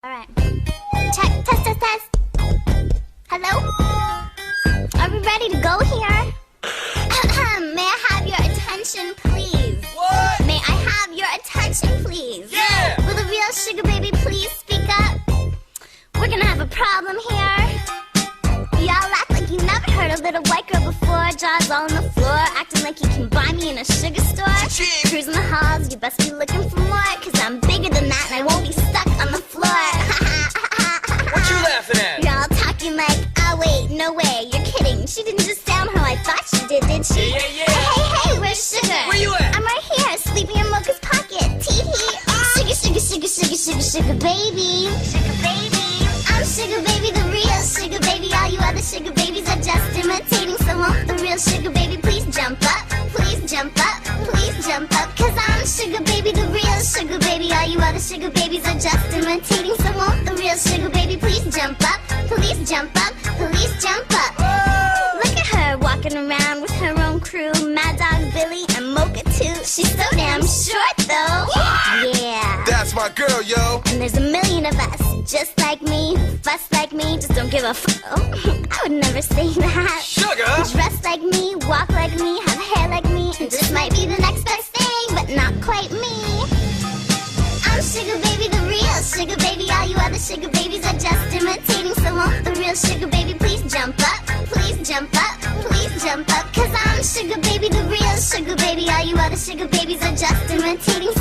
Alright. Check, test, test, test. Hello? Are we ready to go here? May I have your attention, please? What? May I have your attention, please? Yeah! Will the real sugar baby please speak up? We're gonna have a problem here. Y'all act like you never heard a little white girl before. Jaws all on the floor, acting like you can buy me in a sugar store. Cha-ching! Cruising the halls, you best be looking for more, cause I'm bigger than that and I won't be stuck on the floor. What you laughing at? Y'all talking like, oh wait, no way, you're kidding. She didn't just sound how I thought she did she? Yeah, yeah, yeah. Hey, hey, where's Sugar? Where you at? I'm right here, sleeping in Mocha's pocket. Tee-hee. Sugar, sugar, sugar, sugar, sugar, sugar baby. Sugar baby. I'm Sugar baby, the real Sugar baby. All you other sugar babies are just imitating. So won't the real Sugar baby please jump up? Please jump up, please jump up. Cause I'm Sugar baby, the real Sugar baby. All you other sugar babies are just imitating. So won't the real Sugar baby please jump up? Please jump up, please jump up. Look at her walking around with her own crew. Mad Dog Billy and Mocha too. She's so damn short though. Yeah. That's my girl, yo. And there's a million of us, just like me, fuss like me, just don't give a I would never say that. Sugar! Dress like me, walk like me, have hair like me, and just might be the next best thing, but not quite me. I'm Sugar baby, the real Sugar baby. All you other sugar babies are just imitating. So won't the real Sugar baby please jump up? Please jump up, please jump up. Cause I'm Sugar baby, the real Sugar baby. All you other sugar babies are just imitating.